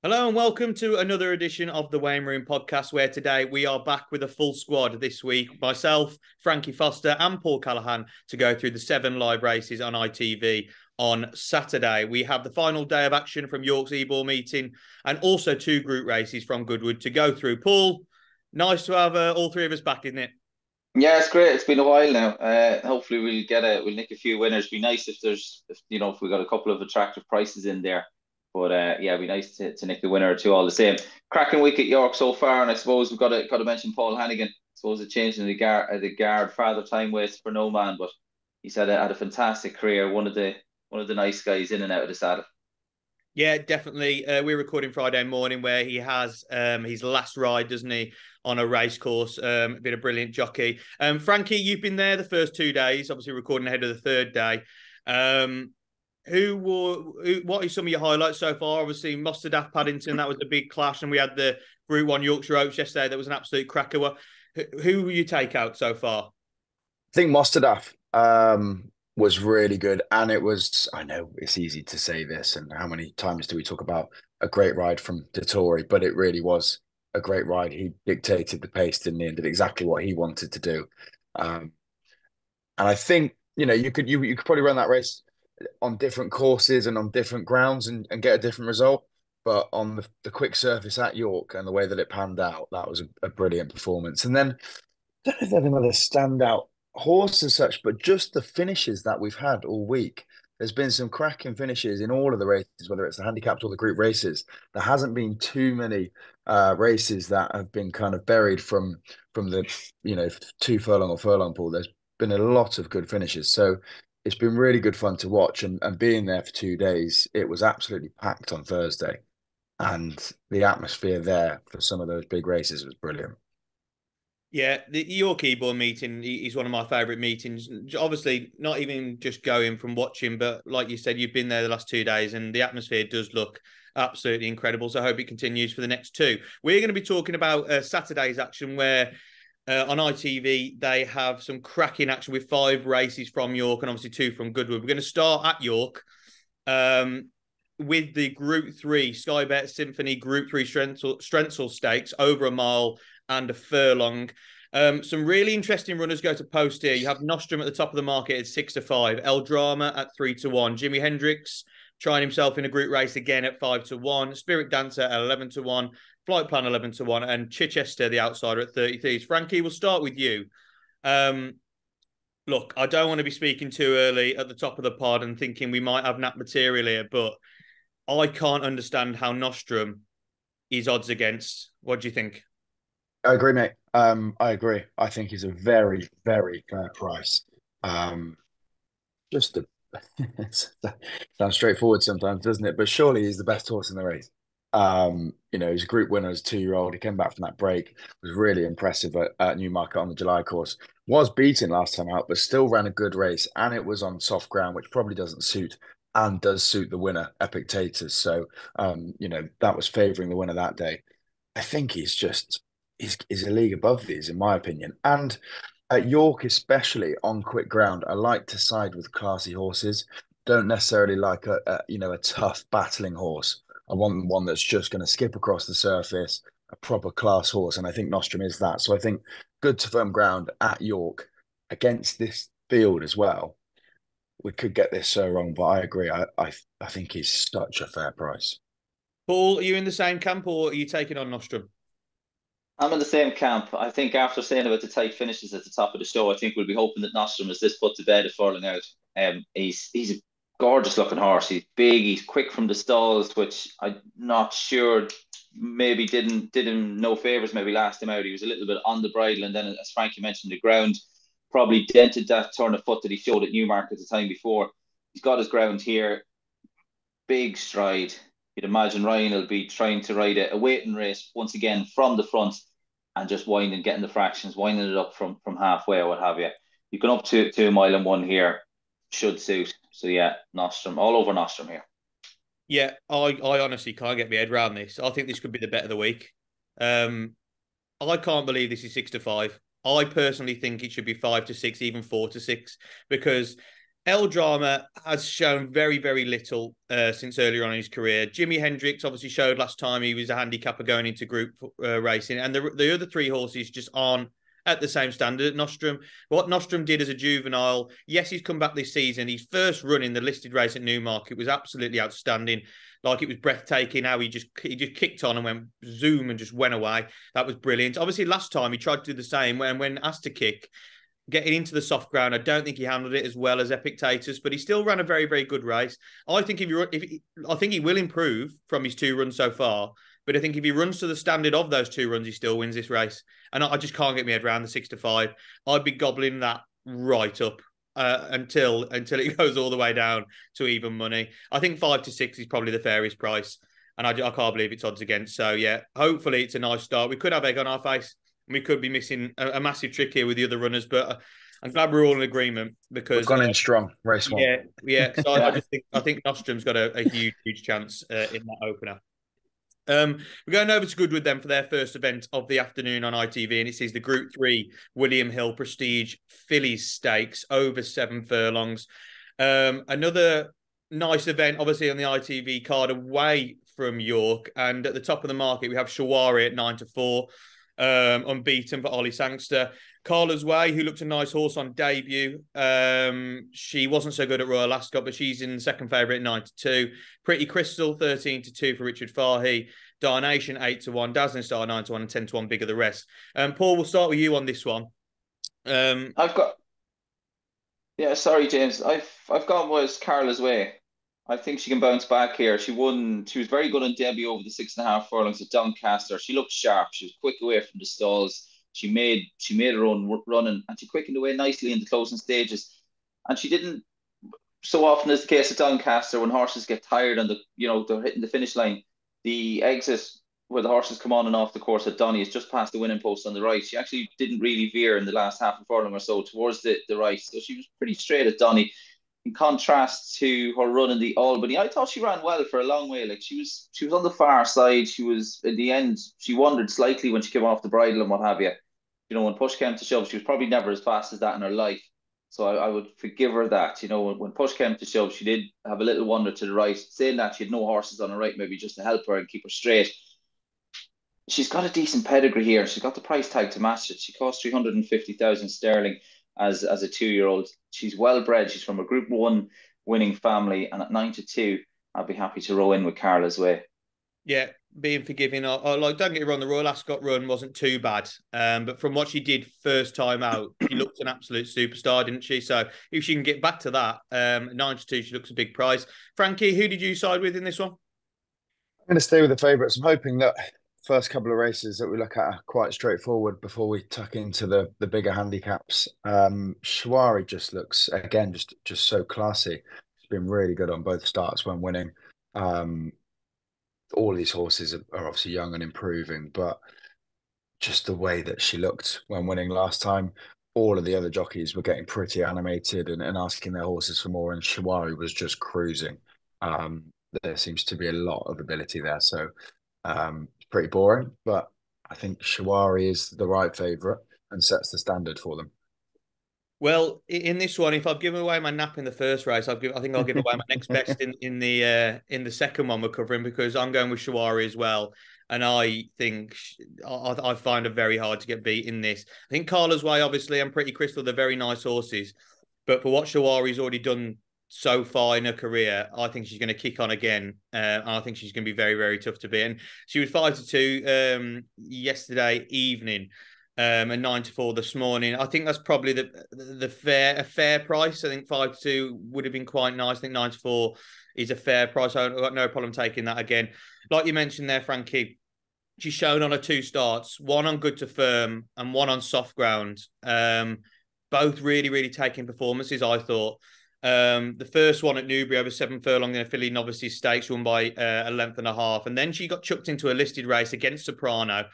Hello and welcome to another edition of the Wayne Room podcast, where today we are back with a full squad this week. Myself, Frankie Foster and Paul Callaghan to go through the 7 live races on ITV on Saturday. We have the final day of action from York's Ebor meeting and also 2 group races from Goodwood to go through. Paul, nice to have all 3 of us back, isn't it? Yeah, it's great. It's been a while now. Hopefully we'll nick a few winners. Be nice if we got a couple of attractive prices in there. But yeah, it'd be nice to nick the winner or two all the same. Cracking week at York so far, and I suppose we've got to mention Paul Hannigan. I suppose a change in the guard, father time waits for no man, but he's had a fantastic career. One of the nice guys in and out of the saddle. Yeah, definitely. We're recording Friday morning where he has his last ride, doesn't he, on a race course. Been a brilliant jockey. Frankie, you've been there the first 2 days, obviously recording ahead of the third day. What are some of your highlights so far? Obviously, Mostadaf Paddington, that was a big clash, and we had the Group 1 Yorkshire Oaks yesterday. That was an absolute cracker. Who will you take out so far? I think Mostadaf was really good. And it was, I know it's easy to say this, and how many times do we talk about a great ride from Dettori, but it really was a great ride. He dictated the pace, didn't he, and did exactly what he wanted to do. Um, and I think, you could probably run that race on different courses and on different grounds and get a different result. But on the quick surface at York and the way that it panned out, that was a brilliant performance. And then I don't know if there's another standout horse as such, but just the finishes that we've had all week. There's been some cracking finishes in all of the races, whether it's the handicapped or the group races. There hasn't been too many races that have been kind of buried from the 2 furlong or furlong pool. There's been a lot of good finishes, so it's been really good fun to watch. And being there for 2 days, it was absolutely packed on Thursday, and the atmosphere there for some of those big races was brilliant. Yeah, the York Ebor meeting is one of my favourite meetings. Obviously, not even just going from watching, but like you said, you've been there the last 2 days, and the atmosphere does look absolutely incredible. So I hope it continues for the next 2. We're going to be talking about Saturday's action, where on ITV they have some cracking action with 5 races from York and obviously 2 from Goodwood. We're going to start at York. With the Group 3 Sky Bet Symphony Group 3 Strensel Stakes over a mile and a furlong. Some really interesting runners go to post here. You have Nostrum at the top of the market at 6-5, El Drama at 3-1, Jimi Hendrix trying himself in a group race again at 5-1, Spirit Dancer at 11-1, Flight Plan 11-1, and Chichester the outsider at 33. Frankie, we'll start with you. Look, I don't want to be speaking too early at the top of the pod and thinking we might have nap material here, but I can't understand how Nostrum is odds against. What do you think? I agree, mate. I agree. I think he's a very, very fair price. Um, just a sounds straightforward sometimes, doesn't it? But surely he's the best horse in the race. He's a group winner as a 2-year-old. He came back from that break, was really impressive at Newmarket on the July course. Was beaten last time out, but still ran a good race, and it was on soft ground, which probably doesn't suit and does suit the winner, Epictetus. So, that was favouring the winner that day. I think he's a league above these, in my opinion. And at York, especially on quick ground, I like to side with classy horses. Don't necessarily like a tough battling horse. I want one that's just going to skip across the surface, a proper class horse, and I think Nostrum is that. So I think good to firm ground at York against this field as well. We could get this so wrong, but I agree. I think he's such a fair price. Paul, are you in the same camp or are you taking on Nostrum? I'm in the same camp. I think after saying about the tight finishes at the top of the show, I think we'll be hoping that Nostrum is this put to bed at furling out. He's a gorgeous looking horse. He's big. He's quick from the stalls, which I'm not sure maybe did him no favors. Maybe last him out. He was a little bit on the bridle, and then as Frankie mentioned, the ground probably dented that turn of foot that he showed at Newmarket the time before. He's got his ground here. Big stride. You'd imagine Ryan will be trying to ride a waiting race once again from the front and just winding, getting the fractions, winding it up from halfway or what have you. You can up to 1 mile here, should suit. So yeah, Nostrum, all over Nostrum here. Yeah, I honestly can't get my head around this. I think this could be the bet of the week. Um, I can't believe this is 6-5. I personally think it should be 5-6, even 4-6, because El Drama has shown very, very little since earlier on in his career. Jimi Hendrix obviously showed last time he was a handicapper going into group racing, and the other three horses just aren't at the same standard at Nostrum. What Nostrum did as a juvenile, yes, he's come back this season. His first run in the listed race at Newmarket was absolutely outstanding. Like, it was breathtaking how he just kicked on and went zoom and just went away. That was brilliant. Obviously, last time he tried to do the same when asked to kick, getting into the soft ground. I don't think he handled it as well as Epictetus, but he still ran a very, very good race. I think I think he will improve from his 2 runs so far, but I think if he runs to the standard of those 2 runs, he still wins this race. And I just can't get my head around the 6-5. I'd be gobbling that right up until it goes all the way down to even money. I think 5-6 is probably the fairest price, and I can't believe it's odds against. So yeah, hopefully it's a nice start. We could have egg on our face. We could be missing a massive trick here with the other runners, but I'm glad we're all in agreement because we've gone in strong, race one. Yeah. So I think Nostrum's got a huge chance in that opener. We're going over to Goodwood then for their first event of the afternoon on ITV, and it sees the Group 3 William Hill Prestige Fillies Stakes over 7 furlongs. Another nice event, obviously, on the ITV card away from York, and at the top of the market we have Shawari at 9-4. Unbeaten for Ollie Sangster. Carla's Way, who looked a nice horse on debut. She wasn't so good at Royal Ascot, but she's in second favourite at 9-2. Pretty Crystal, 13-2 for Richard Fahey. Darnation, 8-1. Dazzling Star, 9-1, and 10-1, bigger the rest. Paul, we'll start with you on this one. I've got... Yeah, sorry, James. I've gone with Carla's Way. I think she can bounce back here. She was very good on debut over the 6.5 furlongs at Doncaster. She looked sharp. She was quick away from the stalls. She made her own running, and she quickened away nicely in the closing stages. And she didn't, so often as the case at Doncaster, when horses get tired and they're hitting the finish line, the exit where the horses come on and off the course at Donny is just past the winning post on the right. She actually didn't really veer in the last half a furlong or so towards the right. So she was pretty straight at Donny. In contrast to her run in the Albany, I thought she ran well for a long way. Like, she was on the far side. She was, in the end, she wandered slightly when she came off the bridle and what have you. When push came to shove, she was probably never as fast as that in her life. So I would forgive her that. When push came to shove, she did have a little wander to the right. Saying that, she had no horses on her right, maybe just to help her and keep her straight. She's got a decent pedigree here. She's got the price tag to match it. She cost 350,000 sterling as a 2-year-old. She's well bred. She's from a Group 1 winning family, and at 9-2, I'd be happy to row in with Carla's Way. Yeah, being forgiving. Like, don't get me wrong, the Royal Ascot run wasn't too bad. But from what she did first time out, she looked an absolute superstar, didn't she? So if she can get back to that, 9-2, she looks a big prize. Frankie, who did you side with in this one? I'm going to stay with the favourites. I'm hoping that first couple of races that we look at are quite straightforward before we tuck into the bigger handicaps. Shawari just looks, again, just so classy. She's been really good on both starts when winning. All of these horses are obviously young and improving, but just the way that she looked when winning last time, all of the other jockeys were getting pretty animated and asking their horses for more, and Shawari was just cruising. There seems to be a lot of ability there, so pretty boring, but I think Shawari is the right favourite and sets the standard for them. Well, in this one, if I've given away my nap in the first race, I think I'll give away my next best in the second one we're covering, because I'm going with Shawari as well, and I think I find it very hard to get beat in this. I think Carla's Way, obviously, and Pretty Crystal, they're very nice horses, but for what Shawari's already done so far in her career, I think she's going to kick on again, and I think she's going to be very, very tough to beat. And she was 5-2 yesterday evening. And 9-4 this morning. I think that's probably a fair price. I think 5-2 would have been quite nice. I think 9-4 is a fair price. I've got no problem taking that again. Like you mentioned there, Frankie, she's shown on her 2 starts, one on good to firm and one on soft ground. Both really, really taking performances, I thought. The first one at Newbury over 7 furlong in a filly novices stakes, won by a length and a half, and then she got chucked into a listed race against Soprano,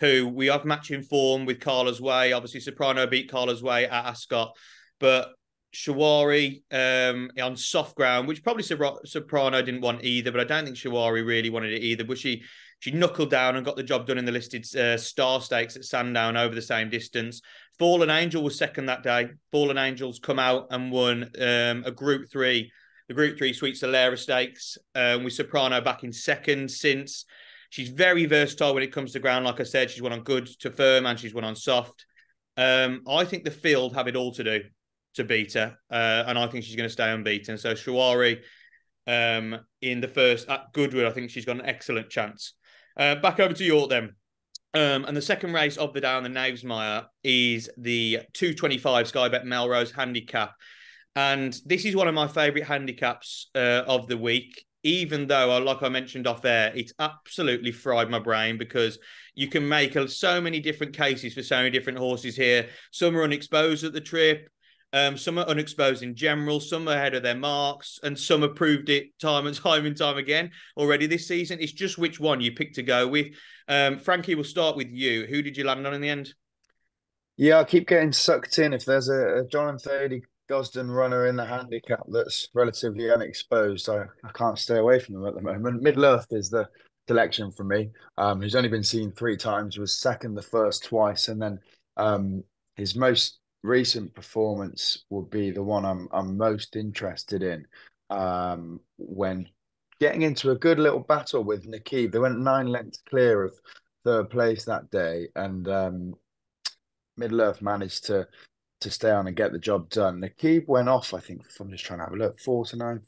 who we have matching form with Carla's Way. Obviously, Soprano beat Carla's Way at Ascot, but Shawari on soft ground, which probably Soprano didn't want either, but I don't think Shawari really wanted it either. But she knuckled down and got the job done in the listed Star Stakes at Sandown over the same distance. Fallen Angel was second that day. Fallen Angel's come out and won a Group 3, the Group 3 Sweet Solera Stakes, with Soprano back in second since. She's very versatile when it comes to ground. Like I said, she's won on good to firm and she's won on soft. I think the field have it all to do to beat her, and I think she's going to stay unbeaten. So Shawari in the first at Goodwood, I think she's got an excellent chance. Back over to York then. And the second race of the day on the Knavesmire is the 225 Sky Bet Melrose handicap. And this is one of my favourite handicaps of the week, even though, like I mentioned off air, it's absolutely fried my brain because you can make so many different cases for so many different horses here. Some are unexposed at the trip. Some are unexposed in general. Some are ahead of their marks. And some have proved it time and time again already this season. It's just which one you pick to go with. Frankie, we'll start with you. Who did you land on in the end? Yeah, I keep getting sucked in. If there's a John Thady Gosden runner in the handicap that's relatively unexposed, I can't stay away from them at the moment. Middle Earth is the selection for me. Who's only been seen 3 times, was second the first twice, and then his most recent performance would be the one I'm most interested in. When getting into a good little battle with Nakib, they went 9 lengths clear of third place that day, and Middle Earth managed to stay on and get the job done. Nakib went off, I think, if I'm just trying to have a look, 4-7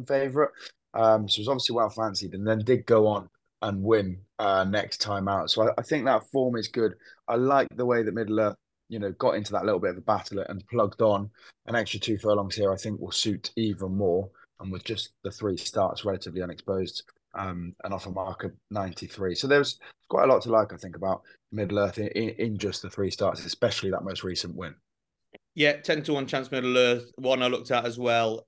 favourite. So it was obviously well fancied, and then did go on and win next time out. So I think that form is good. I like the way that Middle Earth, got into that little bit of a battle and plugged on. An extra 2 furlongs here, I think, will suit even more. And with just the 3 starts relatively unexposed, and off a mark of 93. So there's quite a lot to like, I think, about Middle Earth in just the 3 starts, especially that most recent win. Yeah, 10-1 chance Middle Earth. One I looked at as well.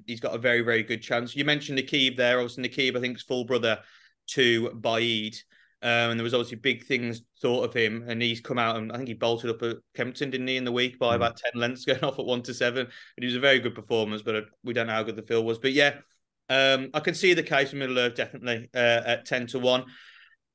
He's got a very, very good chance. You mentioned Nakib there. Obviously, Nakib, I think, is full brother to Baid. And there was obviously big things thought of him. And he's come out and I think he bolted up at Kempton, didn't he, in the week by about 10 lengths, going off at 1-7. And it was a very good performance, but we don't know how good the field was. But yeah, I can see the case for Middle Earth definitely at 10-1.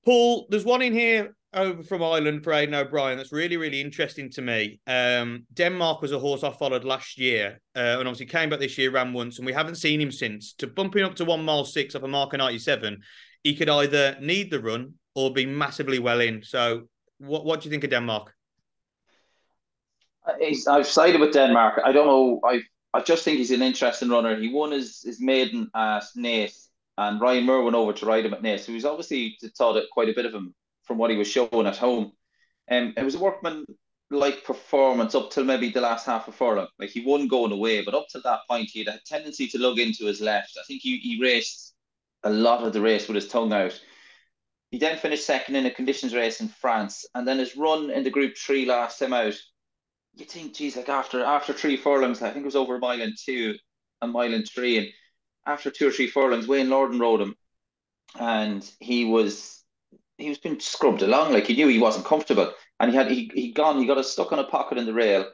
Paul, there's one in here over from Ireland for Aidan O'Brien that's really, really interesting to me. Denmark was a horse I followed last year and obviously came back this year, ran once, and we haven't seen him since. To bump him up to 1 mile 6 off a mark of 97, he could either need the run or be massively well in. So what do you think of Denmark? I've sided with Denmark. I don't know. I just think he's an interesting runner. He won his maiden at Naas, and Ryan Moore went over to ride him at Naas. So he's obviously taught quite a bit of him from what he was showing at home. It was a workman-like performance up till maybe the last half of furlong. Like he won going away, but up to that point, he had a tendency to lug into his left. I think he raced a lot of the race with his tongue out. He then finished second in a conditions race in France, and then his run in the Group 3 last time out. You think, geez, like after 3 furlongs, I think it was over a mile and 2, a mile and 3, and after 2 or 3 furlongs, Wayne Lorden rode him, and he was being scrubbed along like he knew he wasn't comfortable, and he got us stuck on a pocket in the rail.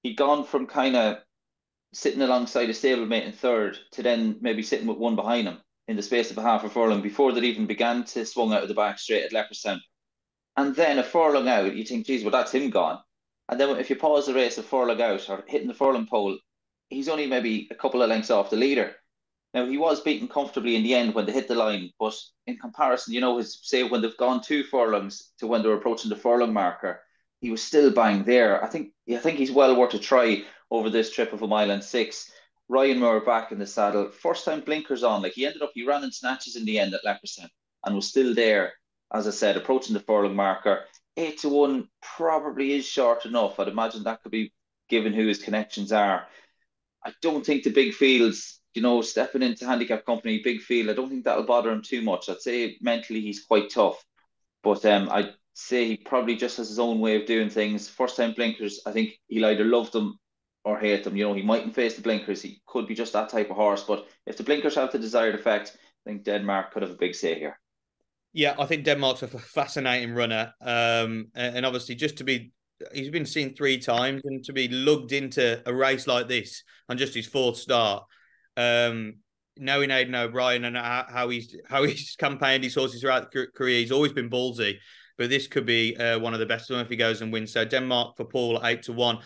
He'd gone from kind of sitting alongside a stablemate in third to then maybe sitting with one behind him in the space of a half a furlong before they even began to swung out of the back straight at Leopardstown. And then a furlong out, you think, geez, well, that's him gone. And then if you pause the race a furlong out or hitting the furlong pole, he's only maybe a couple of lengths off the leader. Now, he was beaten comfortably in the end when they hit the line, but in comparison, say when they've gone 2 furlongs to when they're approaching the furlong marker, he was still bang there. I think he's well worth a try over this trip of a mile and 6. Ryan Moore back in the saddle, first time blinkers on. Like he ran in snatches in the end at Leopardstown and was still there, as I said, approaching the furlong marker. 8-1 probably is short enough. I'd imagine that could be given who his connections are. I don't think the big fields, stepping into handicap company, big field, I don't think that'll bother him too much. I'd say mentally he's quite tough. But I'd say he probably just has his own way of doing things. First time blinkers, I think he'll either love them or hate them. He mightn't face the blinkers. He could be just that type of horse. But if the blinkers have the desired effect, I think Denmark could have a big say here. Yeah, I think Denmark's a fascinating runner. And obviously, just to be he's been seen 3 times, and to be lugged into a race like this on just his 4th start, knowing Aidan O'Brien and how he's campaigned his horses throughout the career, he's always been ballsy. But this could be one of the best of them if he goes and wins. So Denmark for Paul 8-1.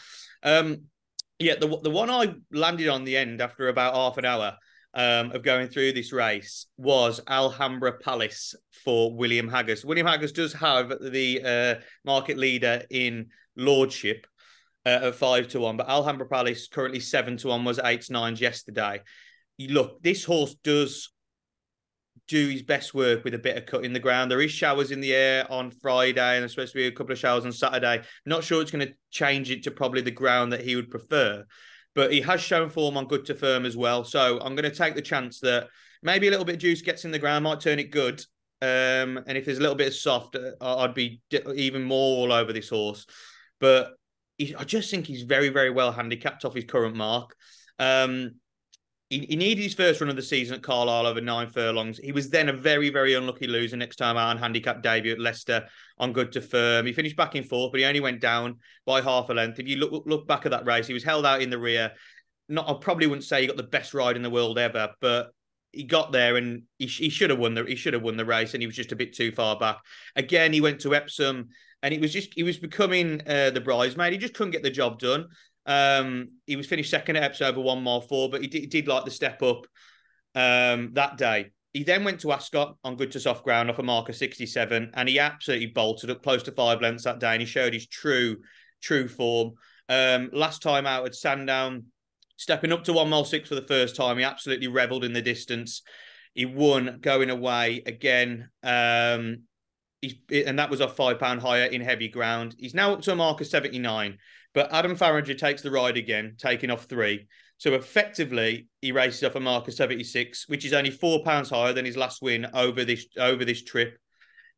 Yeah, the one I landed on the end after about half an hour of going through this race was Alhambra Palace for William Haggas. William Haggas does have the market leader in Lordship at 5-1, but Alhambra Palace currently 7-1, was 8-9 yesterday. Look, this horse does do his best work with a bit of cut in the ground. There is showers in the air on Friday, and there's supposed to be a couple of showers on Saturday. Not sure it's going to change it to probably the ground that he would prefer, but he has shown form on good to firm as well. So I'm going to take the chance that maybe a little bit of juice gets in the ground, might turn it good. And if there's a little bit of soft, I'd be even more all over this horse. But I just think he's very, very well handicapped off his current mark. He needed his first run of the season at Carlisle over 9 furlongs. He was then a very, very unlucky loser next time out on handicap debut at Leicester on good to firm. He finished back in 4th, but he only went down by half a length. If you look back at that race, he was held out in the rear. I probably wouldn't say he got the best ride in the world ever, but he got there and he should have won the race, and he was just a bit too far back. Again, he went to Epsom, and he was becoming the bridesmaid. He just couldn't get the job done. He was finished second at Epsom over 1 mile 4, but he did like the step up that day. He then went to Ascot on good to soft ground off a marker 67, and he absolutely bolted up close to 5 lengths that day, and he showed his true form. Last time out at Sandown, stepping up to 1 mile 6 for the first time, he absolutely revelled in the distance. He won going away again. And that was off £5 higher in heavy ground. He's now up to a marker 79. But Adam Farringer takes the ride again, taking off 3. So effectively, he races off a marker 76, which is only £4 higher than his last win over this trip.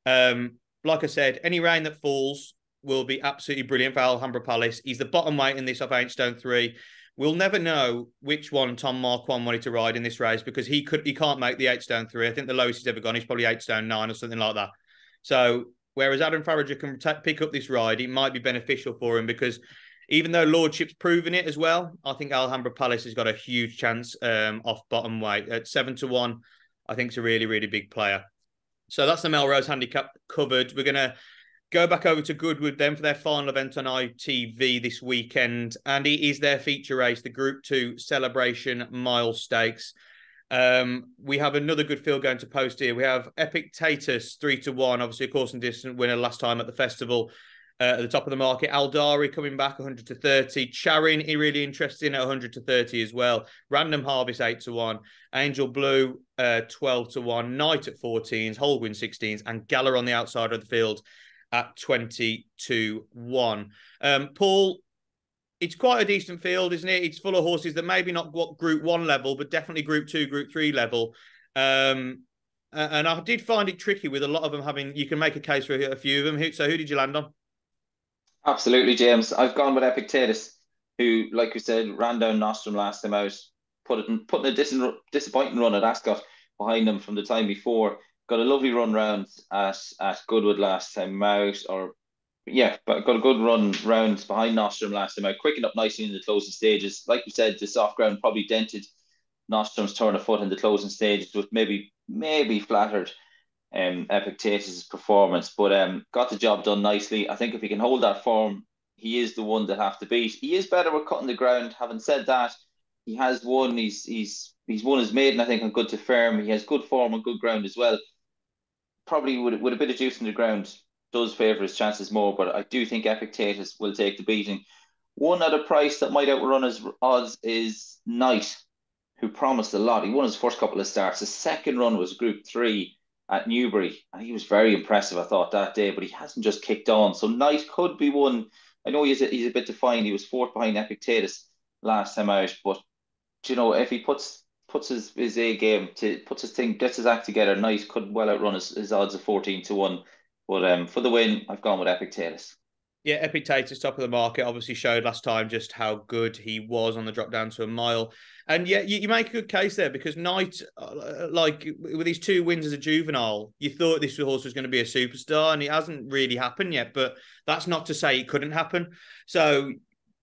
Like I said, any rain that falls will be absolutely brilliant for Alhambra Palace. He's the bottom weight in this off 8-3. We'll never know which one Tom Marquand wanted to ride in this race, because he can't make the 8-3. I think the lowest he's ever gone is probably 8-9 or something like that. So whereas Adam Farringer can pick up this ride, it might be beneficial for him, because even though Lordship's proven it as well, I think Alhambra Palace has got a huge chance off bottom weight. At 7-1, I think it's a really, really big player. So that's the Melrose Handicap covered. We're going to go back over to Goodwood then for their final event on ITV this weekend. And it is their feature race, the Group 2 Celebration Mile Stakes. We have another good field going to post here. We have Epictetus 3-1, obviously a course and distance winner last time at the festival. At the top of the market, Aldari coming back 100-30. Charin, really interesting at 100-30 as well. Random Harvest 8-1. Angel Blue 12-1. Knight at 14s. Holguin 16s. And Gala on the outside of the field at 20-1. Paul, it's quite a decent field, isn't it? It's full of horses that maybe not Group 1 level, but definitely Group 2, Group 3 level. And I did find it tricky with a lot of them having, you can make a case for a few of them. So who did you land on? Absolutely, James. I've gone with Epictetus, who, like you said, ran down Nostrum last time out, putting a disappointing run at Ascot behind him from the time before. Got a lovely run round at Goodwood last time out, but got a good run round behind Nostrum last time out. Quickened up nicely in the closing stages. Like you said, the soft ground probably dented Nostrum's turn of foot in the closing stages, with maybe flattered Epictetus' performance, but got the job done nicely. I think if he can hold that form, he is the one that have to beat. He is better with cutting the ground. Having said that, he has won. He's won his maiden, I think, on good to firm. He has good form on good ground as well. Probably with a bit of juice in the ground does favour his chances more, but I do think Epictetus will take the beating. One at a price that might outrun his odds is Knight, who promised a lot. He won his first couple of starts. His second run was Group 3 at Newbury, and he was very impressive, I thought, that day, but he hasn't just kicked on. So Knight could be one. I know he's a bit defined. He was 4th behind Epictetus last time out, but if he puts his A game gets his act together, Knight could well outrun his odds of 14-1. But for the win, I've gone with Epictetus. Yeah, Epictetus, top of the market, obviously showed last time just how good he was on the drop down to a mile. And yeah, you make a good case there because Knight, like with his 2 wins as a juvenile, you thought this horse was going to be a superstar, and it hasn't really happened yet. But that's not to say it couldn't happen. So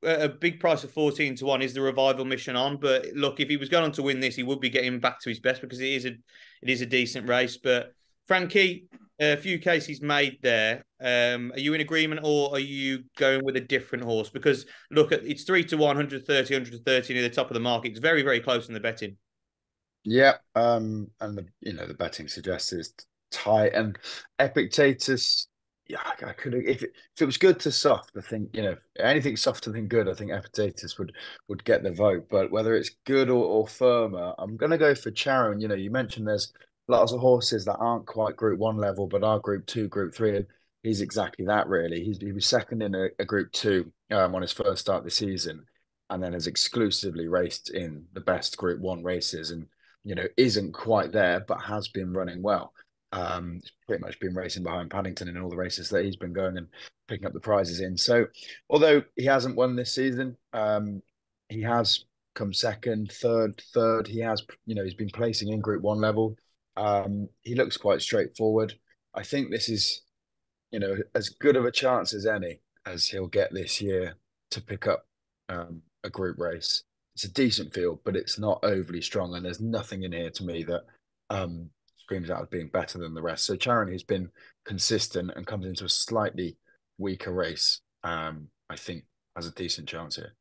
a big price of 14 to 1 is the revival mission on. But look, if he was going on to win this, he would be getting back to his best because it is a decent race. But Frankie, a few cases made there. Are you in agreement, or are you going with a different horse? Because look, it's 3 to 1, 130 near the top of the market. It's very, very close in the betting. Yeah, and the betting suggests it's tight. And Epictetus, yeah, I could have if it was good to soft. I think anything softer than good. I think Epictetus would get the vote. But whether it's good or firmer, I'm going to go for Charon. You mentioned there's lots of horses that aren't quite Group 1 level, but are Group 2, Group 3, and he's exactly that. Really, he was second in a Group 2 on his first start of the season, and then has exclusively raced in the best Group 1 races and isn't quite there, but has been running well. He's pretty much been racing behind Paddington in all the races that he's been going and picking up the prizes in. So, although he hasn't won this season, he has come second, third. He has, he's been placing in Group 1 level. He looks quite straightforward. I think this is, as good of a chance as any as he'll get this year to pick up a group race. It's a decent field, but it's not overly strong, and there's nothing in here to me that screams out as being better than the rest. So Charon, who's been consistent and comes into a slightly weaker race, I think has a decent chance here.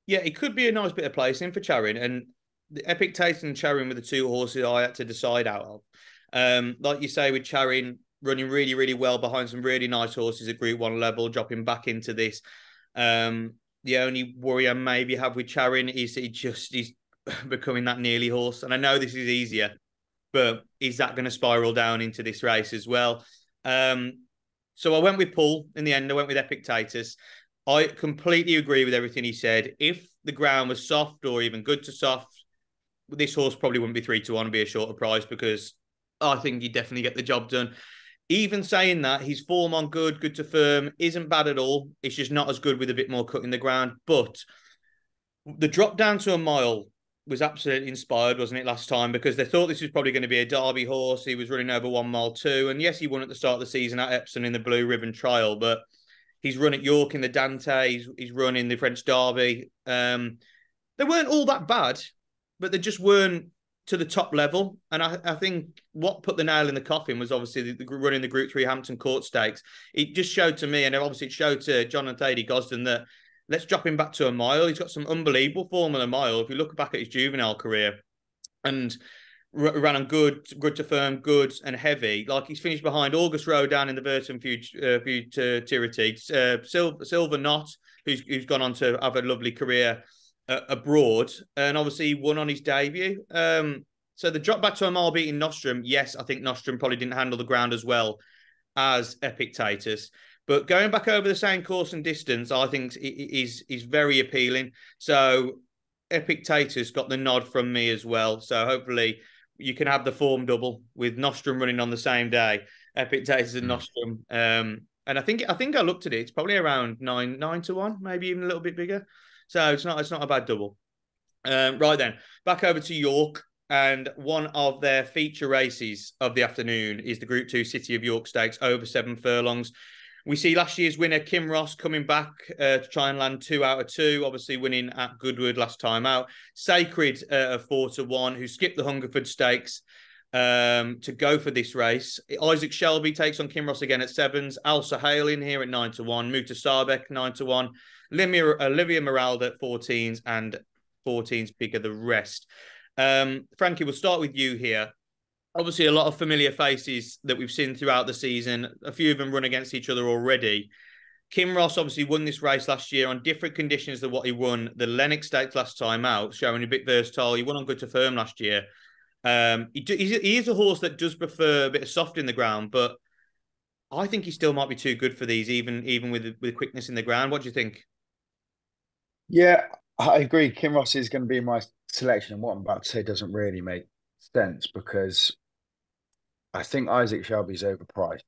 Yeah, it could be a nice bit of placing for Charon, and the Epictetus and Charon were the 2 horses I had to decide out of. Like you say, with Charon running really, really well behind some really nice horses at Group 1 level, dropping back into this. The only worry I maybe have with Charon is he's becoming that nearly horse. And I know this is easier, but is that going to spiral down into this race as well? So I went with Paul in the end. I went with Epictetus. I completely agree with everything he said. If the ground was soft or even good to soft, this horse probably wouldn't be 3 to 1 and be a shorter price because I think he'd definitely get the job done. Even saying that, his form on good to firm isn't bad at all. It's just not as good with a bit more cut in the ground. But the drop down to a mile was absolutely inspired, wasn't it, last time? Because they thought this was probably going to be a Derby horse. He was running over 1 mile 2. And yes, he won at the start of the season at Epsom in the Blue Ribbon Trial. But he's run at York in the Dante. He's run in the French Derby. They weren't all that bad, but they just weren't to the top level. And I think what put the nail in the coffin was obviously the running the Group 3 Hampton Court Stakes. It just showed to me, and obviously it showed to John and Thady Gosden, that let's drop him back to a mile. He's got some unbelievable form on a mile. If you look back at his juvenile career, and ran on good to firm, good and heavy. Like he's finished behind August Rodin in the Burton Futurity, Silver Knot, who's gone on to have a lovely career abroad, and obviously he won on his debut. So the drop back to a mile beating Nostrum, yes, I think Nostrum probably didn't handle the ground as well as Epictetus. But going back over the same course and distance, I think is very appealing. So Epictetus got the nod from me as well. So hopefully you can have the form double with Nostrum running on the same day, Epictetus and Nostrum. And I think I looked at it. It's probably around 9 to 1, maybe even a little bit bigger. So it's not a bad double. Right then, back over to York. And one of their feature races of the afternoon is the Group 2 City of York Stakes over 7 furlongs. We see last year's winner, Kim Ross, coming back to try and land 2 out of 2, obviously winning at Goodwood last time out. Sacred of 4 to 1, who skipped the Hungerford Stakes to go for this race. Isaac Shelby takes on Kim Ross again at 7s. Alsa Hale in here at 9 to 1. Muta Sarbeck, 9 to 1. Olivia Meralda at 14s, and 14s bigger the rest. Frankie, we'll start with you here. Obviously, a lot of familiar faces that we've seen throughout the season. A few of them run against each other already. Kim Ross obviously won this race last year on different conditions than what he won the Lennox Stakes last time out, showing a bit versatile. He won on good to firm last year. He is a horse that does prefer a bit of soft in the ground, but I think he still might be too good for these, even with quickness in the ground. What do you think? Yeah, I agree. Kim Ross is going to be my selection, and what I'm about to say doesn't really make sense because I think Isaac Shelby's overpriced,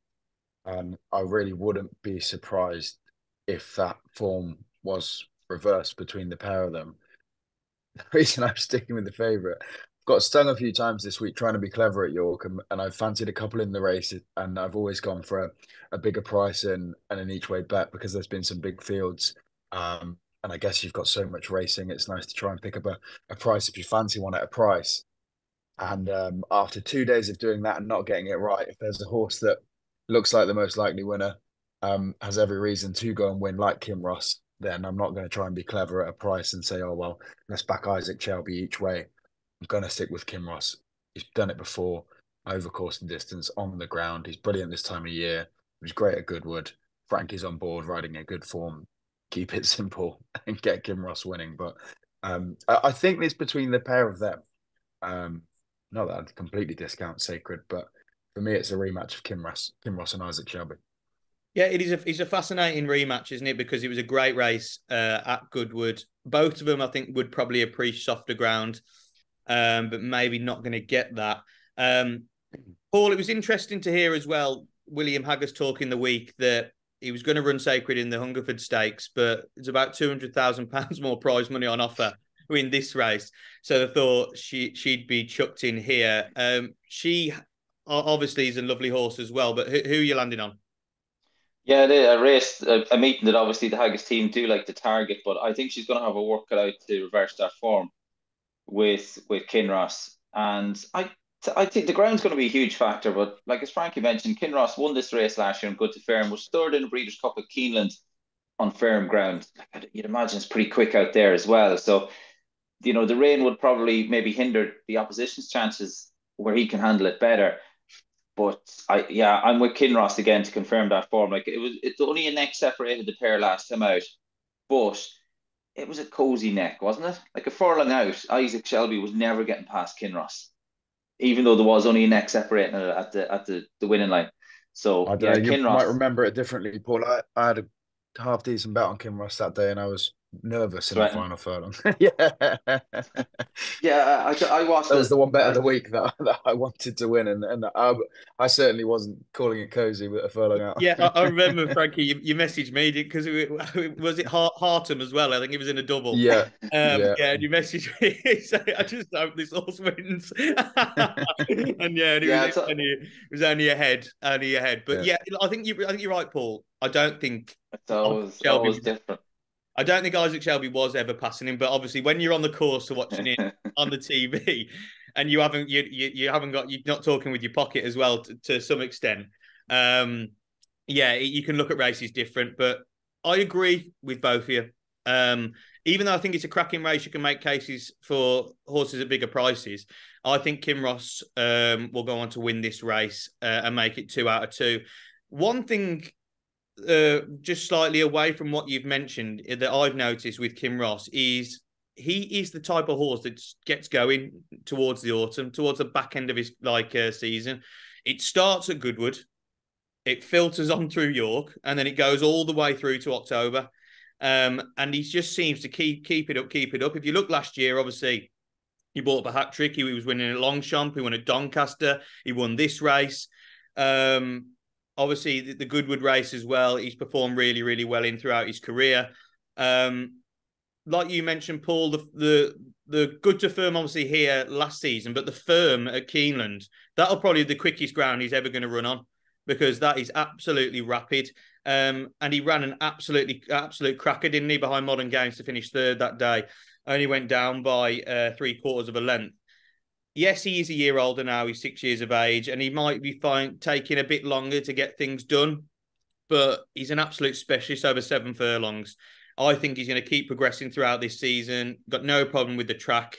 and I really wouldn't be surprised if that form was reversed between the pair of them. The reason I'm sticking with the favourite, got stung a few times this week trying to be clever at York, and I've fancied a couple in the race, and I've always gone for a bigger price and an each way bet because there's been some big fields. And I guess you've got so much racing, it's nice to try and pick up a price if you fancy one at a price. And after 2 days of doing that and not getting it right, if there's a horse that looks like the most likely winner, has every reason to go and win, like Kinross, then I'm not going to try and be clever at a price and say, oh, well, let's back Isaac Shelby each way. I'm going to stick with Kinross. He's done it before, over course and distance, on the ground. He's brilliant this time of year. He was great at Goodwood. Frankie's on board, riding a good form. Keep it simple and get Kinross winning. But I think it's between the pair of them. Not that I'd completely discount Sacred, but for me, it's a rematch of Kinross and Isaac Shelby. Yeah, it's a fascinating rematch, isn't it? Because it was a great race at Goodwood. Both of them, I think, would probably appreciate softer ground, but maybe not going to get that. Paul, it was interesting to hear as well, William Haggas talking the week that he was going to run Sacred in the Hungerford Stakes, but it's about £200,000 more prize money on offer in this race. So I thought she'd be chucked in here. She obviously is a lovely horse as well, but who are you landing on? Yeah, a race, a meeting that obviously the Haggis team do like to target, but I think she's going to have a work cut out to reverse that form with Kinross. And I think the ground's going to be a huge factor. But like as Frankie mentioned, Kinross won this race last year on Good to Firm, was third in the Breeders' Cup at Keeneland on firm ground. Like, you'd imagine it's pretty quick out there as well. So, the rain would probably maybe hinder the opposition's chances where he can handle it better. But I'm with Kinross again to confirm that form. Like it's only a neck separated the pair last time out, but it was a cozy neck, wasn't it? Like a furlong out, Isaac Shelby was never getting past Kinross, even though there was only a neck separating it at the winning line. So I don't yeah, know. You might Kinross. remember it differently, Paul. I had a half decent bet on Kinross that day, and I was nervous in the Threatened. final furlong. Yeah, Yeah, I watched that was it. the one bet of the week that I wanted to win, and I certainly wasn't calling it cozy with a furlong out. Yeah, I remember, Frankie, you messaged me because was it Hartum as well? I think it was in a double. Yeah, yeah. Yeah, and you messaged me. So I just hope this horse wins. And yeah, and Yeah, it was only ahead. But Yeah. yeah, I think you're right, Paul. I don't think it's always Shelby. different. I don't think Isaac Shelby was ever passing him. But obviously, when you're on the course to watching it on the TV, and you haven't got, you're not talking with your pocket as well to some extent. Yeah, you can look at races different, but I agree with both of you. Even though I think it's a cracking race, you can make cases for horses at bigger prices. I think Kinross will go on to win this race and make it 2 out of 2. One thing, just slightly away from what you've mentioned, that I've noticed with Kinross is he is the type of horse that gets going towards the autumn, towards the back end of his season. It starts at Goodwood. It filters on through York, and then it goes all the way through to October. And he just seems to keep it up. If you look last year, obviously, he bought up a hat trick. He was winning at Longchamp. He won at Doncaster. He won this race. Obviously, the Goodwood race as well. He's performed really, really well in throughout his career. Like you mentioned, Paul, the Good to Firm obviously here last season, but the Firm at Keeneland, that'll probably be the quickest ground he's ever going to run on, because that is absolutely rapid. And he ran an absolute cracker, didn't he, behind Modern Games to finish third that day. Only went down by 3/4 of a length. Yes, he is a year older now. He's 6 years of age, and he might be taking a bit longer to get things done. But he's an absolute specialist over 7 furlongs. I think he's going to keep progressing throughout this season. Got no problem with the track.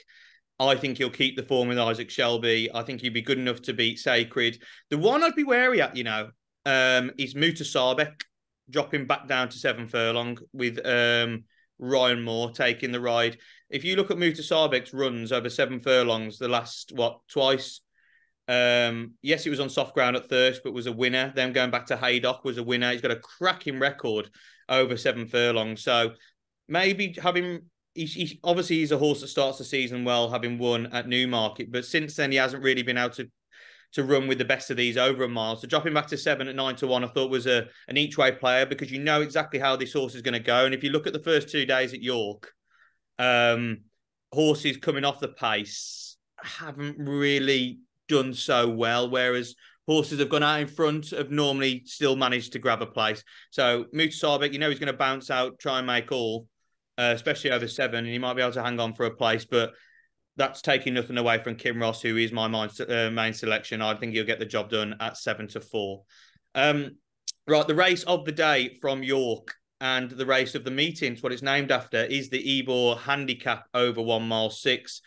I think he'll keep the form with Isaac Shelby. I think he'd be good enough to beat Sacred. The one I'd be wary at, is Mutasabek dropping back down to 7 furlong with Ryan Moore taking the ride. If you look at Mutasabek's runs over 7 furlongs, the last, twice, yes, he was on soft ground at Thirst, but was a winner. Then going back to Haydock was a winner. He's got a cracking record over 7 furlongs. So maybe he's a horse that starts the season well, having won at Newmarket, but since then he hasn't really been able to run with the best of these over a mile. So dropping back to 7 at 9-1, I thought was an each way player, because you know exactly how this horse is going to go. And if you look at the first 2 days at York, horses coming off the pace haven't really done so well, whereas horses have gone out in front have normally still managed to grab a place. So Mutasabek, you know he's going to bounce out, try and make all, especially over 7, and he might be able to hang on for a place, but that's taking nothing away from Kinross, who is my main selection. I think he'll get the job done at 7-4. Right, the race of the day from York and the race of the meetings, what it's named after, is the Ebor Handicap over 1 mile 6.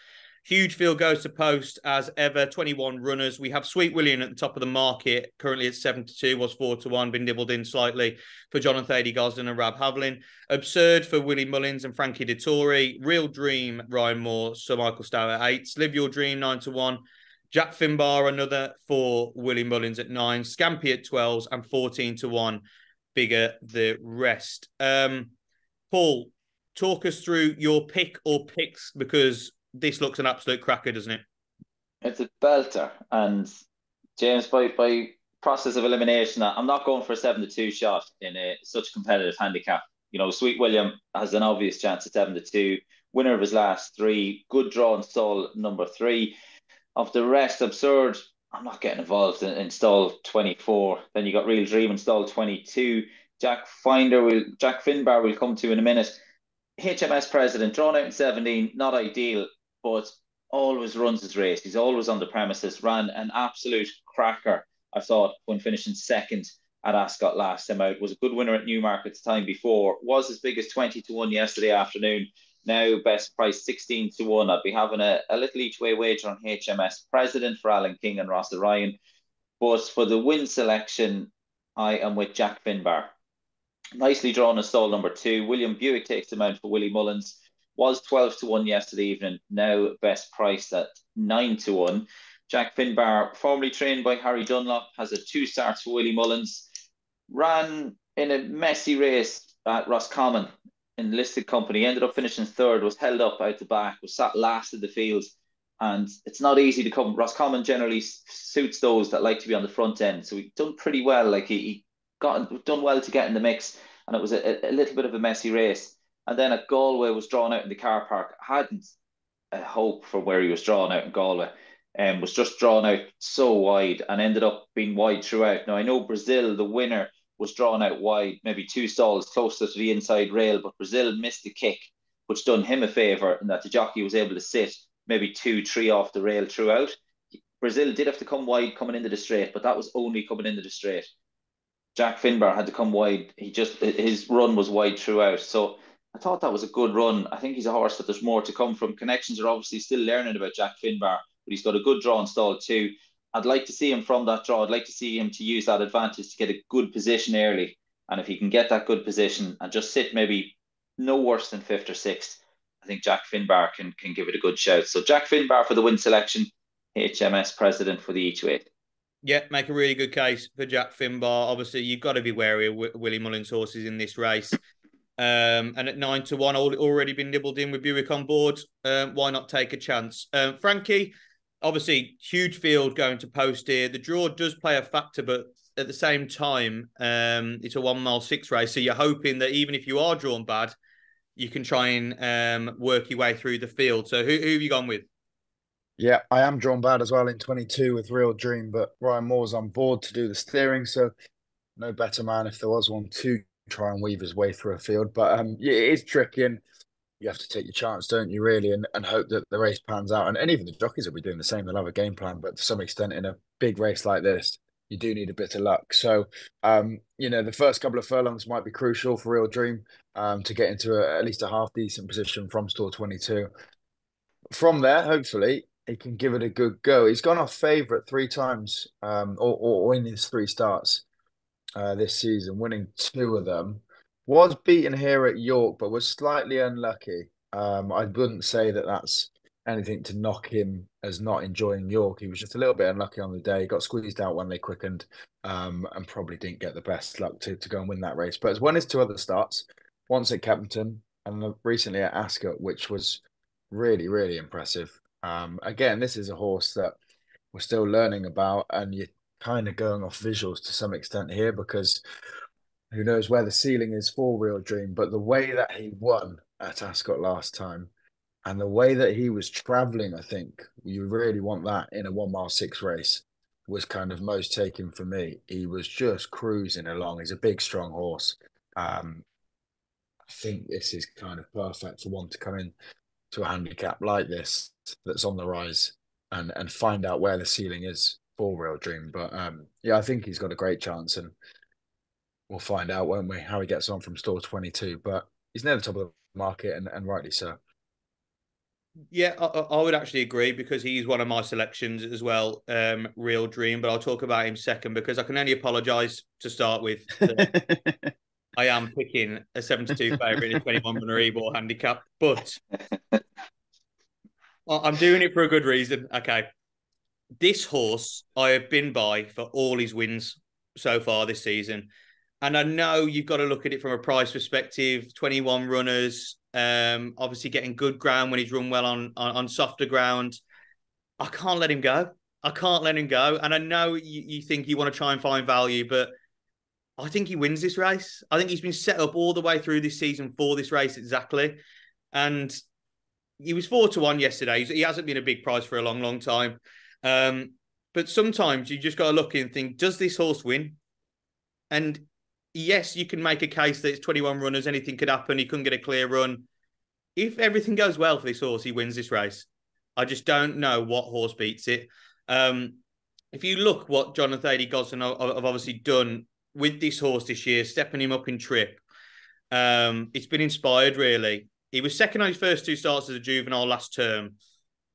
Huge field goes to post as ever, 21 runners. We have Sweet William at the top of the market, currently at 7-2, was 4-1, been nibbled in slightly for Jonathan Thady Gosden and Rab Havlin. Absurd for Willie Mullins and Frankie Dettori. Real Dream, Ryan Moore, Sir Michael Stow at 8. Live Your Dream, 9-1. Jack Finbar, another for Willie Mullins at 9. Scampy at 12s and 14-1. Bigger the rest. Paul, talk us through your pick or picks, because this looks an absolute cracker, doesn't it? It's a belter. And James, by process of elimination, I'm not going for a 7-2 shot in such a competitive handicap. You know, Sweet William has an obvious chance at 7-2. Winner of his last 3. Good draw in stall number 3. Of the rest, Absurd, I'm not getting involved in stall 24. Then you got Real Dream in stall 22. Jack Finbar will come to in a minute. HMS President, drawn out in 17, not ideal, but always runs his race. He's always on the premises, ran an absolute cracker, I thought, when finishing second at Ascot last time out. Was a good winner at Newmarket the time before. Was as big as 20-1 yesterday afternoon. Now best price 16-1. I'd be having a little each way wager on HMS President for Alan King and Ross Ryan. But for the win selection, I am with Jack Finbar. Nicely drawn in stall number 2. William Buick takes him out for Willie Mullins. Was 12-1 yesterday evening. Now best priced at 9-1. Jack Finbar, formerly trained by Harry Dunlop, has a 2 starts for Willie Mullins. Ran in a messy race at Roscommon in listed company. Ended up finishing 3rd. Was held up out the back. Was sat last in the field. And it's not easy to come. Roscommon generally suits those that like to be on the front end. So he done pretty well. Like he done well to get in the mix, and it was a little bit of a messy race. And then at Galway was drawn out in the car park. Hadn't a hope for where he was drawn out in Galway, and was just drawn out so wide and ended up being wide throughout. Now I know Brazil, the winner, was drawn out wide, maybe 2 stalls closer to the inside rail, but Brazil missed the kick, which done him a favour in that the jockey was able to sit maybe 2-3 off the rail throughout. Brazil did have to come wide coming into the straight, but that was only coming into the straight. Jack Finbar had to come wide. His run was wide throughout. So I thought that was a good run. I think he's a horse that there's more to come from. Connections are obviously still learning about Jack Finbar, but he's got a good draw in stall 2. I'd like to see him from that draw. I'd like to see him to use that advantage to get a good position early. And if he can get that good position and just sit maybe no worse than 5th or 6th, I think Jack Finbar can give it a good shout. So Jack Finbar for the win selection, HMS President for the each way. Yeah, make a really good case for Jack Finbar. Obviously, you've got to be wary of Willie Mullins' horses in this race. And at 9-1, already been nibbled in with Buick on board. Why not take a chance? Frankie, obviously, huge field going to post here. The draw does play a factor, but at the same time, it's a 1 mile 6 race. So you're hoping that even if you are drawn bad, you can try and work your way through the field. So who have you gone with? Yeah, I am drawn bad as well in 22 with Real Dream, but Ryan Moore's on board to do the steering, so no better man if there was one to try and weave his way through a field. But yeah, it is tricky, and you have to take your chance, don't you, really, and hope that the race pans out. And even the jockeys will be doing the same. They'll have a game plan, but to some extent in a big race like this, you do need a bit of luck. So, the first couple of furlongs might be crucial for Real Dream to get into at least a half decent position from stall 22. From there, hopefully, he can give it a good go. He's gone off favourite 3 times, or in his 3 starts this season, winning 2 of them. Was beaten here at York, but was slightly unlucky. I wouldn't say that that's anything to knock him as not enjoying York. He was just a little bit unlucky on the day. Got squeezed out when they quickened, and probably didn't get the best luck to go and win that race. But it's won his 2 other starts, once at Kempton and recently at Ascot, which was really, really impressive. Again, this is a horse that we're still learning about, and you're kind of going off visuals to some extent here because who knows where the ceiling is for Real Dream. But the way that he won at Ascot last time and the way that he was traveling, I think you really want that in a 1 mile 6 race, was kind of most taken for me. He was just cruising along. He's a big, strong horse. I think this is kind of perfect for one to come in to a handicap like this that's on the rise and find out where the ceiling is for Real Dream. But yeah, I think he's got a great chance, and we'll find out, won't we, how he gets on from stall 22. But he's near the top of the market, and rightly so. Yeah, I would actually agree because he's one of my selections as well, Real Dream. But I'll talk about him second because I can only apologise to start with. I am picking a 72 favourite in a 21 runner Ebor handicap, but I'm doing it for a good reason. Okay. This horse I have been by for all his wins so far this season. And I know you've got to look at it from a price perspective, 21 runners, obviously getting good ground when he's run well on softer ground. I can't let him go. I can't let him go. And I know you think you want to try and find value, but I think he wins this race. I think he's been set up all the way through this season for this race exactly. And he was 4-1 yesterday. He hasn't been a big price for a long, long time. But sometimes you just got to look and think, does this horse win? And yes, you can make a case that it's 21 runners, anything could happen. He couldn't get a clear run. If everything goes well for this horse, he wins this race. I just don't know what horse beats it. If you look what John and Thady Gosden have obviously done with this horse this year, stepping him up in trip, it's been inspired, really. He was second on his first 2 starts as a juvenile last term,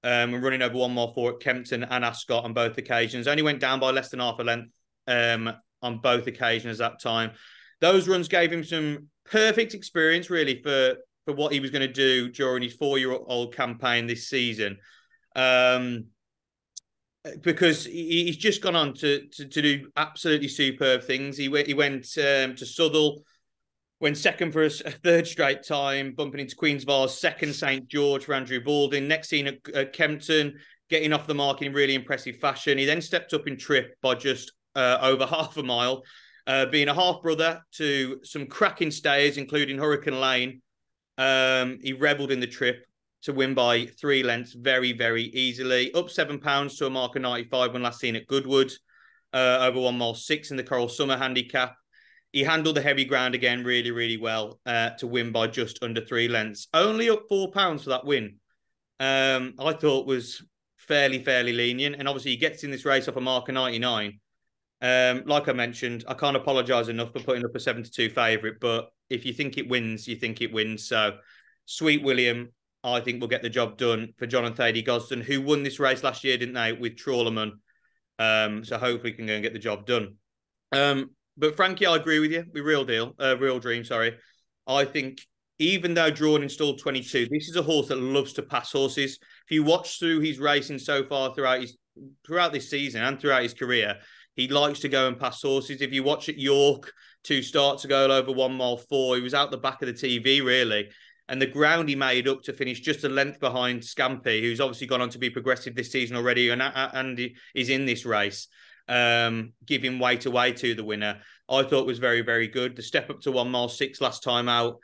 and running over 1 mile 4 at Kempton and Ascot on both occasions. Only went down by less than half a length on both occasions that time. Those runs gave him some perfect experience, really, for what he was going to do during his 4-year-old campaign this season. Because he's just gone on to do absolutely superb things. He went to Southall, went second for a third straight time, bumping into Queen's Vase, second St. George for Andrew Balding. Next seen at Kempton, getting off the mark in really impressive fashion. He then stepped up in trip by just over half a mile, being a half-brother to some cracking stayers, including Hurricane Lane. He rebelled in the trip to win by 3 lengths very, very easily. Up £7 to a mark of 95 when last seen at Goodwood, over 1 mile 6 in the Coral Summer handicap. He handled the heavy ground again really, really well to win by just under 3 lengths. Only up £4 for that win. I thought was fairly lenient. And obviously he gets in this race off a mark of 99. Like I mentioned, I can't apologise enough for putting up a 72 favourite, but if you think it wins, you think it wins. So Sweet William, I think, will get the job done for John and Thady Gosden, who won this race last year, didn't they, with Trawlerman. So hopefully he can go and get the job done. But Frankie, I agree with you. Real Dream, sorry. I think even though drawn in stall 22, this is a horse that loves to pass horses. If you watch through his racing so far throughout this season and throughout his career, he likes to go and pass horses. If you watch at York, 2 starts ago over 1 mile 4, he was out the back of the TV, really. And the ground he made up to finish just a length behind Scampy, who's obviously gone on to be progressive this season already and is in this race, giving weight away to the winner, I thought was very, very good. The step up to 1 mile 6 last time out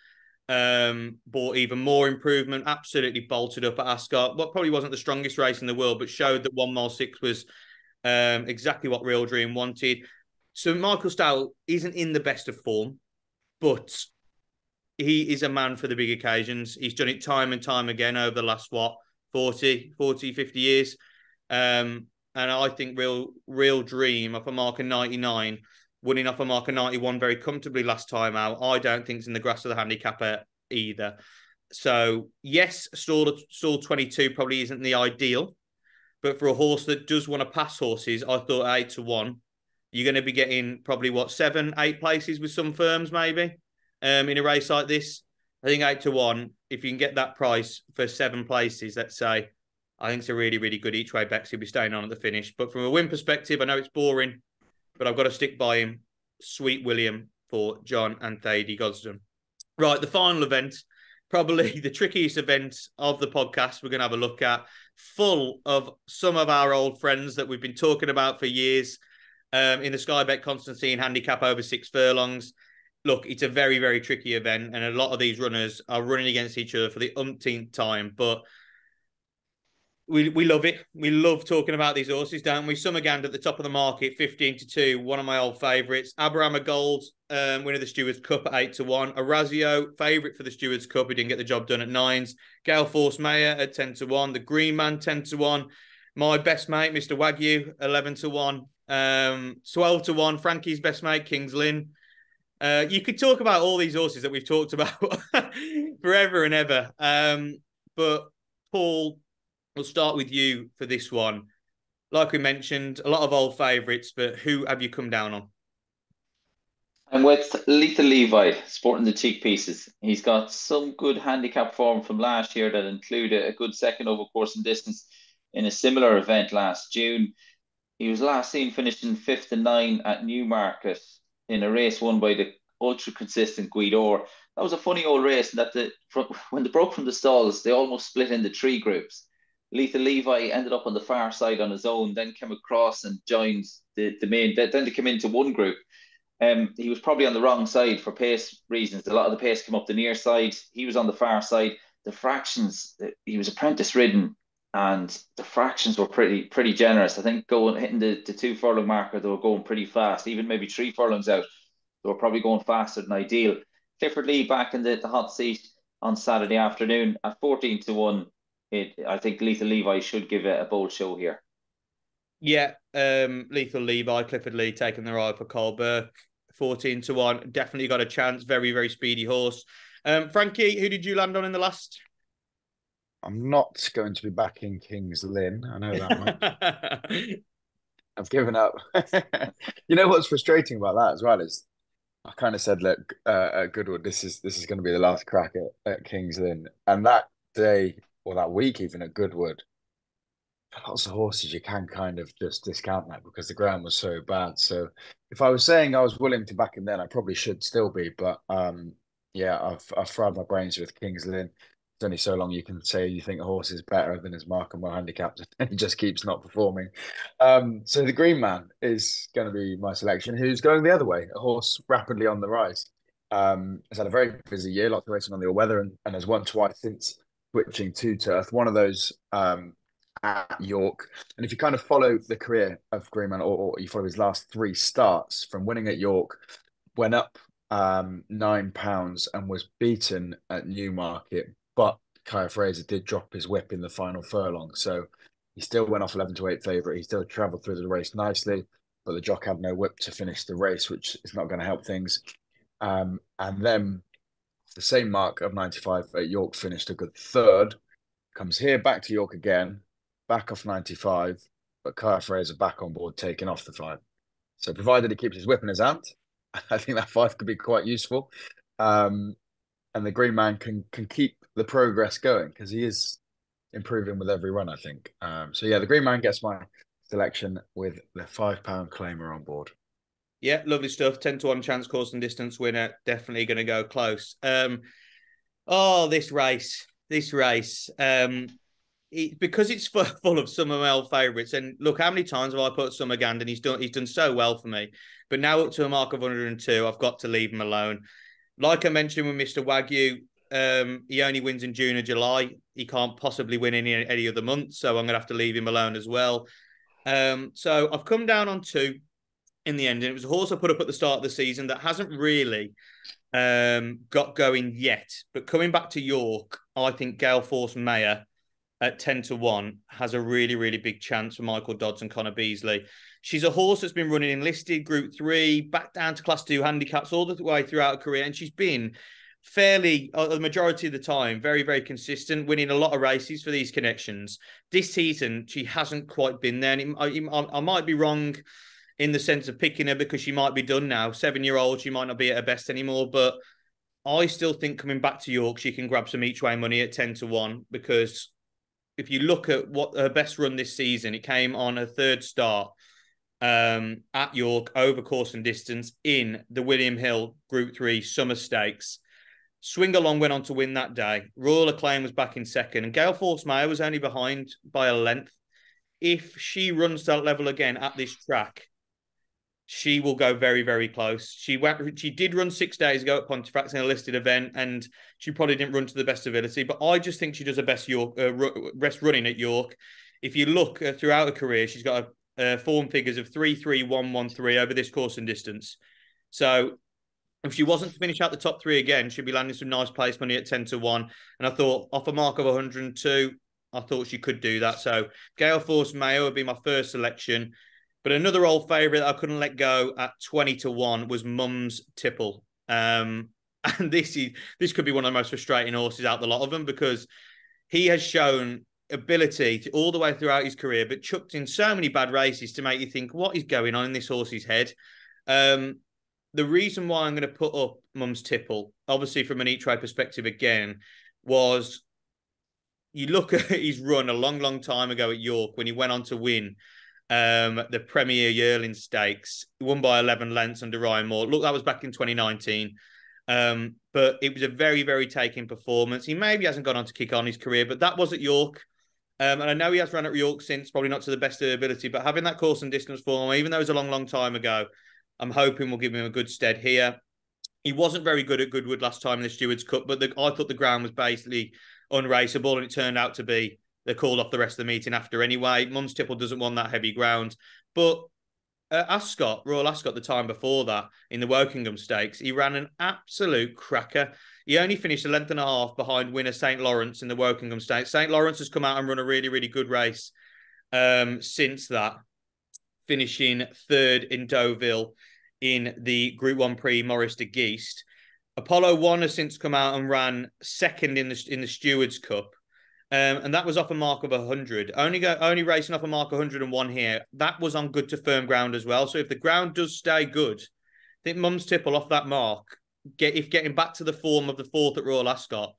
brought even more improvement, absolutely bolted up at Ascot. What probably wasn't the strongest race in the world, but showed that 1 mile 6 was exactly what Real Dream wanted. So Michael Stoute isn't in the best of form, but he is a man for the big occasions. He's done it time and time again over the last, 40, 50 years. And I think Real Dream off a mark of 99, winning off a mark of 91 very comfortably last time out, I don't think it's in the grasp of the handicapper either. So, yes, stall 22 probably isn't the ideal, but for a horse that does want to pass horses, I thought 8-1, you're going to be getting probably, 7, 8 places with some firms maybe in a race like this. I think 8-1, if you can get that price for 7 places, let's say, I think it's a really, really good each way bet. He'll be staying on at the finish. But from a win perspective, I know it's boring, but I've got to stick by him. Sweet William for John and Thady Gosden. Right, the final event probably the trickiest event of the podcast we're going to have a look at, full of some of our old friends that we've been talking about for years, in the Sky Bet Constantine handicap over 6 furlongs. Look, it's a very, very tricky event, and a lot of these runners are running against each other for the umpteenth time, but we love it. We love talking about these horses, don't we? Summergand at the top of the market, 15-2, one of my old favourites. Abraham Gold, winner of the Stewards Cup at 8-1. Orazio, favourite for the Stewards Cup, who didn't get the job done at 9s. Gale Force Mayer at 10-1. The Green Man, 10-1. My best mate, Mr. Wagyu, 11-1. 12-1. Frankie's best mate, King's Lynn. You could talk about all these horses that we've talked about forever and ever. But Paul, we'll start with you for this one. Like we mentioned, a lot of old favourites, but who have you come down on? I'm with Lethal Levi, sporting the cheek pieces. He's got some good handicap form from last year that included a good second over course and distance in a similar event last June. He was last seen finishing 5th and 9 at Newmarket in a race won by the ultra consistent Guidor. That was a funny old race, and when they broke from the stalls, they almost split into 3 groups. Lethal Levi ended up on the far side on his own, then came across and joined the main. Then they came into one group. He was probably on the wrong side for pace reasons. A lot of the pace came up the near side. He was on the far side. The fractions, he was apprentice ridden, and the fractions were pretty generous. I think hitting the 2 furlong marker, they were going pretty fast. Even maybe 3 furlongs out, they were probably going faster than ideal. Clifford Lee back in the hot seat on Saturday afternoon at 14-1. I think Lethal Levi should give it a bold show here. Yeah, Lethal Levi, Clifford Lee taking the ride for Cole Burke, 14-1. Definitely got a chance. Very, very speedy horse. Frankie, who did you land on in the last? I'm not going to be backing King's Lynn. I know that much. I've given up. You know what's frustrating about that as well is I kind of said, look, at Goodwood, this is going to be the last crack at King's Lynn, and that day or that week even at Goodwood, lots of horses you can kind of just discount that because the ground was so bad. So if I was saying I was willing to back him then, I probably should still be. But yeah, I've fried my brains with King's Lynn. It's only so long you can say you think a horse is better than his mark and well handicapped, and he just keeps not performing. So the Green Man is going to be my selection, who's going the other way, a horse rapidly on the rise. Has had a very busy year, lots of racing on the all-weather, and has won twice since switching to turf. One of those at York. And if you kind of follow the career of Greenman, or you follow his last 3 starts from winning at York, went up £9 and was beaten at Newmarket, but Kaya Fraser did drop his whip in the final furlong. So he still went off 11-8 favourite. He still travelled through the race nicely, but the jock had no whip to finish the race, which is not going to help things. And then the same mark of 95 at York finished a good 3rd. Comes here back to York again, back off 95, but Kaya Fraser back on board, taking off the 5. So provided he keeps his whip in his hand, I think that 5 could be quite useful. And the Green Man can keep the progress going because he is improving with every run, I think. So yeah, the Green Man gets my selection with the £5 claimer on board. Yeah, lovely stuff. 10-1 chance course and distance winner. Definitely going to go close. This race. Because it's full of some of my old favourites. And look, how many times have I put Summergand and he's done so well for me. But now up to a mark of 102, I've got to leave him alone. Like I mentioned with Mr. Wagyu, he only wins in June or July. He can't possibly win any other month, so I'm going to have to leave him alone as well. So I've come down on 2 in the end. And it was a horse I put up at the start of the season that hasn't really got going yet. But coming back to York, I think Gale Force Mayer at 10-1 has a really, really big chance for Michael Dodds and Connor Beasley. She's a horse that's been running enlisted, Group 3, back down to Class 2 handicaps all the way throughout her career. And she's been fairly, the majority of the time, very, very consistent, winning a lot of races for these connections. This season, she hasn't quite been there. And I might be wrong in the sense of picking her because she might be done now. 7-year-old, she might not be at her best anymore. But I still think coming back to York, she can grab some each-way money at 10-1 because if you look at what her best run this season, it came on her 3rd start at York over course and distance in the William Hill Group 3 Summer Stakes. Swing Along went on to win that day. Royal Acclaim was back in second, and Gale Force Mayo was only behind by a length. If she runs that level again at this track, she will go very, very close. She did run 6 days ago at Pontefract in a listed event, and she probably didn't run to the best ability. But I just think she does her best running at York. If you look throughout her career, she's got form figures of 3.3113 over this course and distance. So if she wasn't to finish out the top three again, she'd be landing some nice place money at 10-1. And I thought, off a mark of 102, I thought she could do that. So Gale Force Mayo would be my first selection. But another old favourite that I couldn't let go at 20-1 was Mums Tipple. And this could be one of the most frustrating horses out the lot of them, because he has shown ability to all the way throughout his career, but chucked in so many bad races to make you think, what is going on in this horse's head? The reason why I'm going to put up Mums Tipple, obviously from an each-way perspective again, was you look at his run a long, long time ago at York when he went on to win the Premier Yearling Stakes. He won by 11 lengths under Ryan Moore. Look, that was back in 2019. But it was a very, very taking performance. He maybe hasn't gone on to kick on his career, but that was at York. And I know he has run at York since, probably not to the best of ability, but having that course and distance form, even though it was a long, long time ago, I'm hoping we'll give him a good stead here. He wasn't very good at Goodwood last time in the Stewards Cup, but I thought the ground was basically unraceable, and it turned out to be. They called off the rest of the meeting after anyway. Mums Tipple doesn't want that heavy ground. But Ascot, Royal Ascot, the time before that, in the Wokingham Stakes, he ran an absolute cracker. He only finished a length and a half behind winner St. Lawrence in the Wokingham Stakes. St. Lawrence has come out and run a really, really good race since that, finishing third in Deauville in the Group 1 Prix Maurice de Geest. Apollo 1 has since come out and ran second in the Stewards Cup. And that was off a mark of 100. Only racing off a mark of 101 here. That was on good to firm ground as well. So if the ground does stay good, I think Mums Tipple off that mark, if getting back to the form of the fourth at Royal Ascot,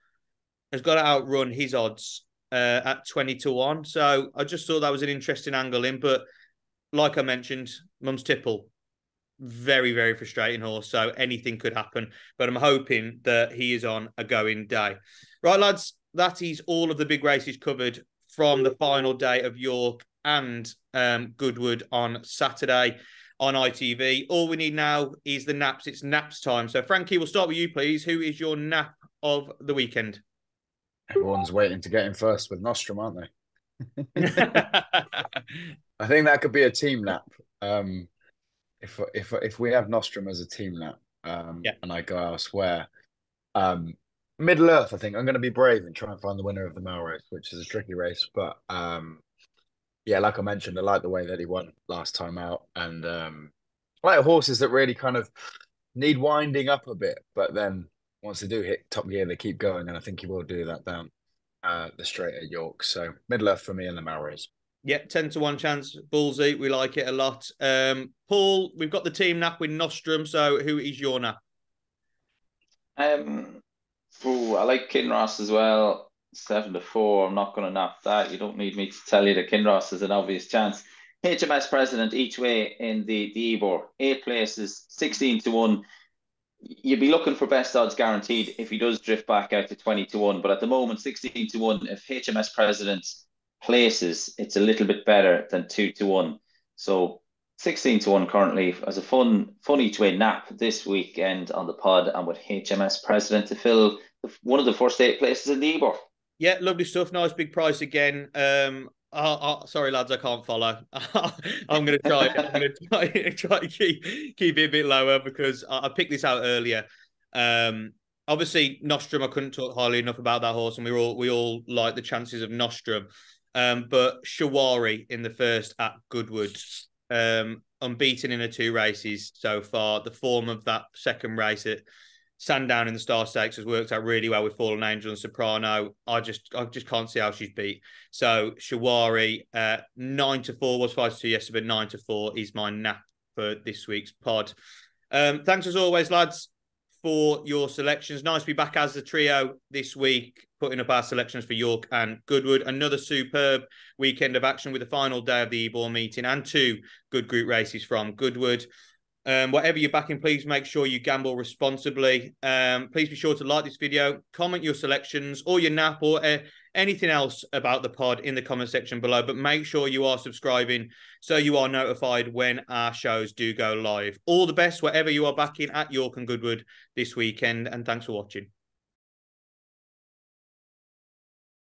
has got to outrun his odds at 20-1. So I just thought that was an interesting angle in. But like I mentioned, Mums Tipple, very, very frustrating horse. So anything could happen. But I'm hoping that he is on a going day. Right, lads. That is all of the big races covered from the final day of York and Goodwood on Saturday on ITV. All we need now is the naps. It's naps time. So, Frankie, we'll start with you, please. Who is your nap of the weekend? Everyone's waiting to get in first with Nostrum, aren't they? I think that could be a team nap. If we have Nostrum as a team nap, and I go elsewhere. Middle Earth, I think I'm going to be brave and try and find the winner of the Mile Race, which is a tricky race. But like I mentioned, I like the way that he won last time out, and I like horses that really kind of need winding up a bit, but then once they do hit top gear, they keep going, and I think he will do that down the straight at York. So Middle Earth for me in the Mile Race. Yeah, 10-1 chance, ballsy. We like it a lot. Paul, we've got the team nap with Nostrum. So who is your nap? I like Kinross as well. 7-4. I'm not going to nap that. You don't need me to tell you that Kinross is an obvious chance. HMS President each way in the Ebor. 8 places, 16-1. You'd be looking for best odds guaranteed if he does drift back out to 20-1. But at the moment, 16-1. If HMS President places, it's a little bit better than 2-1. So 16-1 currently as a fun each way nap this weekend on the pod, and with HMS President to fill one of the first 8 places in the Ebor. Yeah, lovely stuff. Nice big price again. Sorry, lads, I can't follow. I'm going to try. I'm going to try to keep it a bit lower because I picked this out earlier. Obviously, Nostrum, I couldn't talk highly enough about that horse, and we all like the chances of Nostrum. But Shawari in the first at Goodwood, unbeaten in the 2 races so far. The form of that second race at Sandown in the Star Stakes has worked out really well with Fallen Angel and Soprano. I just can't see how she's beat. So Shawari, 9-4 was 5-2 yesterday, but 9-4 is my nap for this week's pod. Thanks as always, lads, for your selections. Nice to be back as the trio this week, putting up our selections for York and Goodwood. Another superb weekend of action with the final day of the Ebor meeting and 2 good group races from Goodwood. Whatever you're backing, please make sure you gamble responsibly. Please be sure to like this video, comment your selections or your nap or anything else about the pod in the comment section below. But make sure you are subscribing so you are notified when our shows do go live. All the best, whatever you are backing at York and Goodwood this weekend. And thanks for watching.